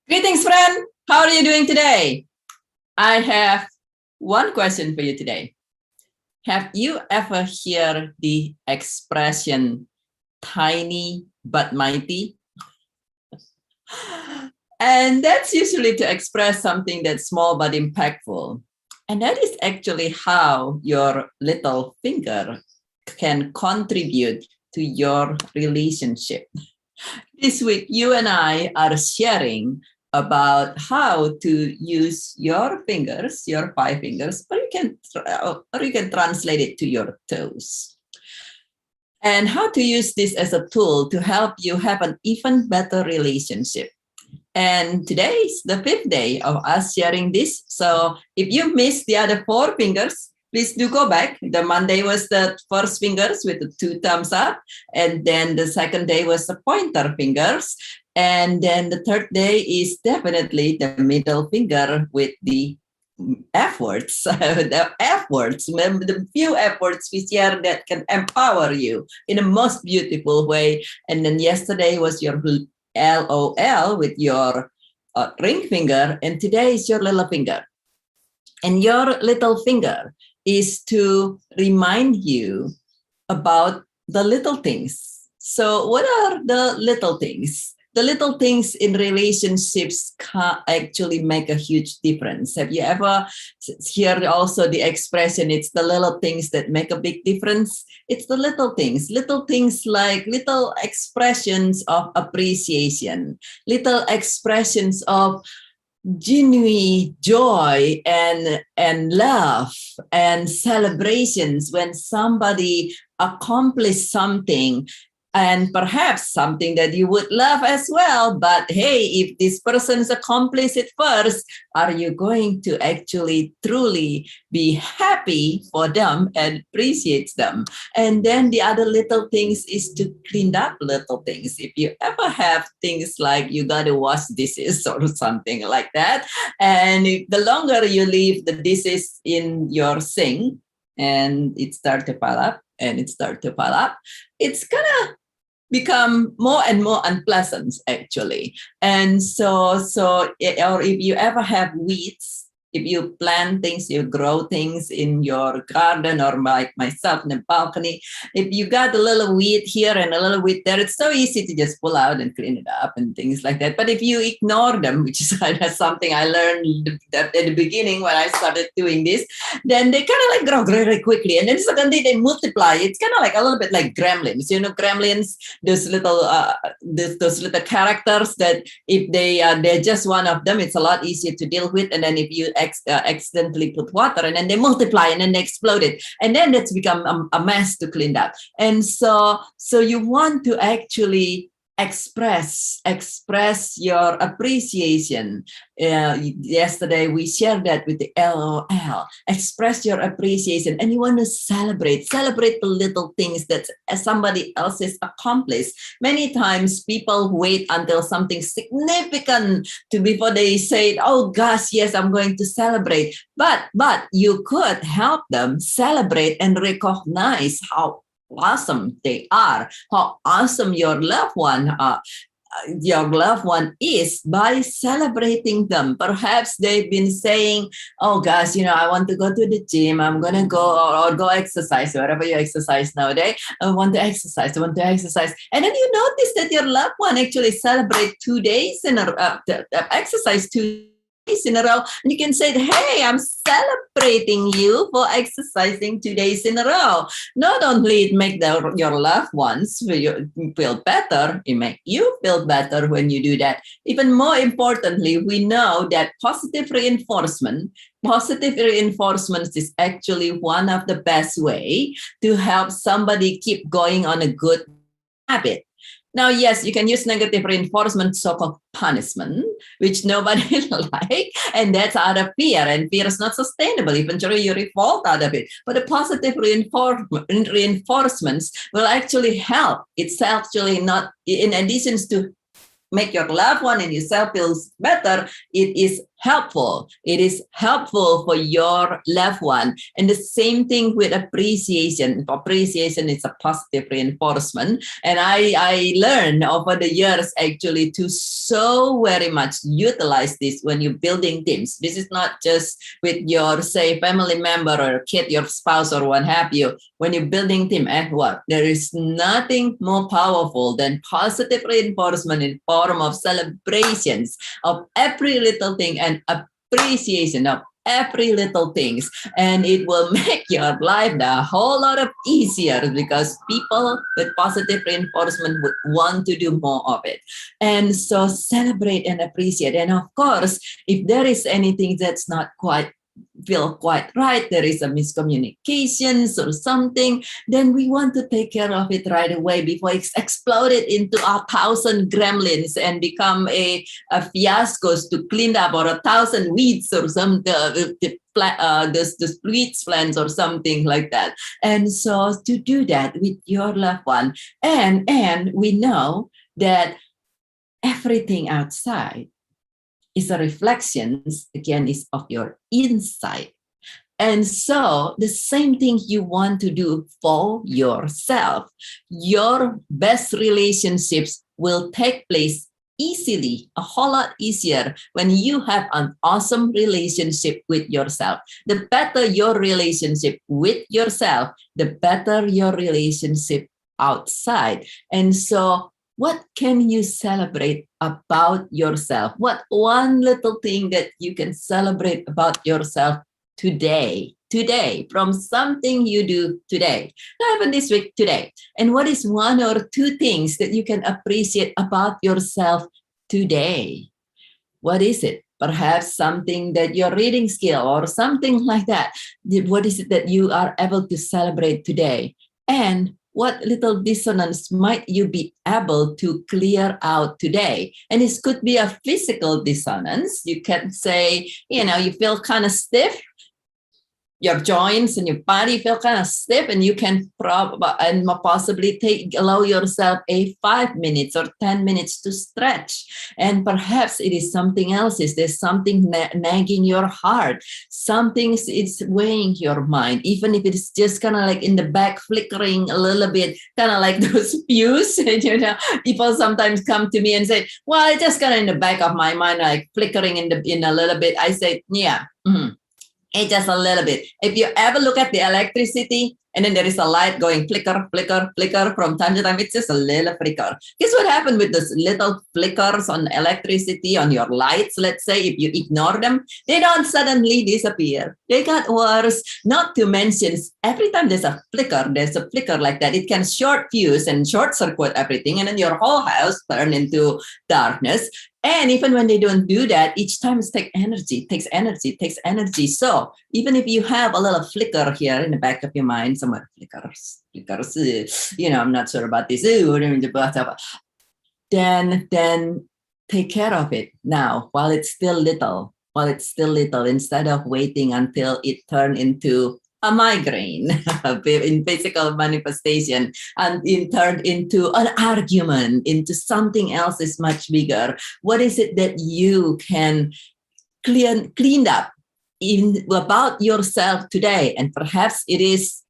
Greetings, friend. How are you doing today? I have one question for you today. Have you ever heard the expression tiny but mighty? And that's usually to express something that's small but impactful. And that is actually how your little finger can contribute to your relationship. This week, you and I are sharing about how to use your fingers, your 5 fingers, or you can translate it to your toes, and how to use this as a tool to help you have an even better relationship. And today is the 5th day of us sharing this. So if you missed the other 4 fingers, please do go back. The Monday was the first fingers with the 2 thumbs up. And then the second day was the pointer fingers. And then the third day is definitely the middle finger with the F words. The F words, the few F words we share that can empower you in the most beautiful way. And then yesterday was your LOL with your ring finger, and today is your little finger. And your little finger is to remind you about the little things. So what are the little things? The little things in relationships can actually make a huge difference. Have you ever heard also the expression, it's the little things that make a big difference? It's the little things like little expressions of appreciation, little expressions of genuine joy and love and celebrations when somebody accomplished something, and perhaps something that you would love as well. But hey, if this person's accomplished it first, are you going to actually truly be happy for them and appreciate them? And then the other little things is to clean up little things. If you ever have things like you got to wash dishes or something like that, and the longer you leave the dishes in your sink and it start to pile up, it's gonna become more and more unpleasant actually. And so or if you ever have weeds, if you plant things, you grow things in your garden, or like myself in the balcony, if you got a little weed here and a little weed there, it's so easy to just pull out and clean it up and things like that. But if you ignore them, which is kind of something I learned at the beginning when I started doing this, then they kind of like grow very quickly. And then suddenly they multiply. It's kind of like a little bit like gremlins. You know, gremlins, those little characters that if they're just one of them, it's a lot easier to deal with. And then if you accidentally put water, and then they multiply and then they explode it, and then it's become a mess to clean up. And so you want to actually express your appreciation. Yesterday we shared that with the LOL. Express your appreciation, and you want to celebrate the little things that somebody else has accomplished. Many times people wait until something significant before they say, oh gosh, yes, I'm going to celebrate. But you could help them celebrate and recognize how awesome they are, how awesome your loved one is, by celebrating them. Perhaps they've been saying, oh gosh, I want to go to the gym, I'm gonna go or go exercise, wherever you exercise nowadays. I want to exercise, and then you notice that your loved one actually celebrate 2 days in a exercise 2 days in a row, and you can say, hey, I'm celebrating you for exercising 2 days in a row. Not only it make your loved ones feel better, it make you feel better when you do that. Even more importantly, we know that positive reinforcement is actually one of the best way to help somebody keep going on a good habit. Now, yes, you can use negative reinforcement, so-called punishment, which nobody like, and that's out of fear, and fear is not sustainable. Eventually, you revolt out of it. But the positive reinforcements will actually help. It's actually not, in addition to make your loved one and yourself feels better, it is helpful. It is helpful for your loved one. And the same thing with appreciation. Appreciation is a positive reinforcement. And I learned over the years actually to so very much utilize this when you're building teams. This is not just with your, say, family member or kid, your spouse or what have you. When you're building team at work, there is nothing more powerful than positive reinforcement in form of celebrations of every little thing and appreciation of every little things, and it will make your life a whole lot of easier because people with positive reinforcement would want to do more of it. And so celebrate and appreciate. And of course, if there is anything that's not quite feel quite right, there is a miscommunications or something, then we want to take care of it right away before it's exploded into 1,000 gremlins and become a fiascos to clean up, or 1,000 weeds or some the weeds plants or something like that. And so to do that with your loved one, and we know that everything outside is a reflection, again, is of your inside. And so the same thing you want to do for yourself. Your best relationships will take place easily, a whole lot easier when you have an awesome relationship with yourself. The better your relationship with yourself, the better your relationship outside. And so what can you celebrate about yourself? What one little thing that you can celebrate about yourself today, from something you do today, not even this week, today? And what is one or two things that you can appreciate about yourself today? What is it? Perhaps something that your reading skill or something like that. What is it that you are able to celebrate today? And what little dissonance might you be able to clear out today? And this could be a physical dissonance. You can say, you feel kind of stiff. Your joints and your body feel kind of stiff, and you can possibly allow yourself 5 minutes or 10 minutes to stretch. And perhaps it is something else. There's something nagging your heart. Something is weighing your mind, even if it's just kind of like in the back flickering a little bit, kind of like those fuse. People sometimes come to me and say, well, it's just kind of in the back of my mind, like flickering in a little bit. I say, yeah. Mm-hmm. It's just a little bit. If you ever look at the electricity and then there is a light going flicker, flicker, flicker from time to time, it's just a little flicker. Guess what happened with those little flickers on electricity, on your lights, let's say, if you ignore them, they don't suddenly disappear. They got worse. Not to mention, every time there's a flicker like that, it can short fuse and short circuit everything, and then your whole house turn into darkness. And even when they don't do that, each time it takes energy. So even if you have a little flicker here in the back of your mind, somewhere flickers, I'm not sure about this, then take care of it now while it's still little, instead of waiting until it turns into a migraine in physical manifestation, and it turned into an argument, into something else is much bigger. What is it that you can clean up about yourself today? And perhaps it is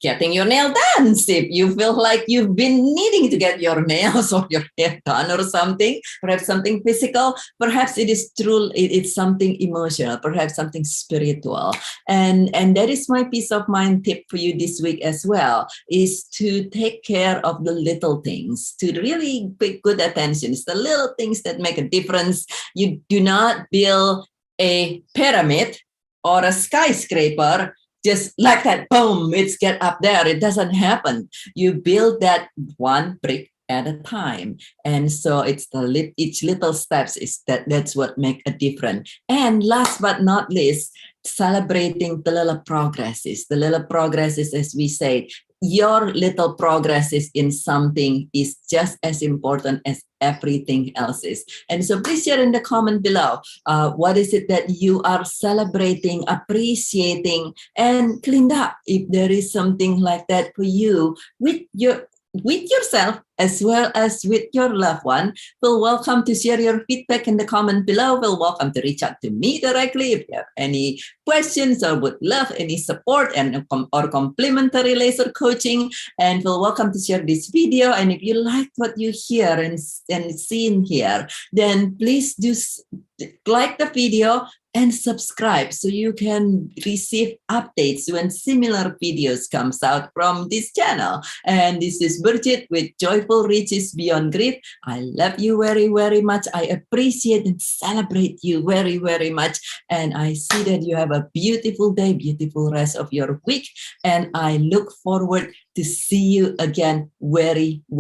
getting your nail done. If you feel like you've been needing to get your nails or your hair done or something, perhaps something physical, perhaps it is true, it's something emotional, perhaps something spiritual. And that is my peace of mind tip for you this week as well, is to take care of the little things, to really pay good attention. It's the little things that make a difference. You do not build a pyramid or a skyscraper just like that, boom, it's get up there. It doesn't happen. You build that one brick at a time. And so it's each little steps that's what make a difference. And last but not least, celebrating the little progresses. The little progresses, as we say, your little progresses in something is just as important as everything else is. And so please share in the comment below, what is it that you are celebrating, appreciating, and cleaned up, if there is something like that for you with yourself as well as with your loved one. Feel welcome to share your feedback in the comment below. Feel welcome to reach out to me directly if you have any questions or would love any support and or complimentary laser coaching. And feel welcome to share this video. And if you liked what you hear and seen here, then please do like the video and subscribe so you can receive updates when similar videos comes out from this channel. And this is Birgit with Joyful Riches Beyond Grief. I love you very, very much. I appreciate and celebrate you very, very much. And I see that you have a beautiful day, beautiful rest of your week. And I look forward to see you again very, very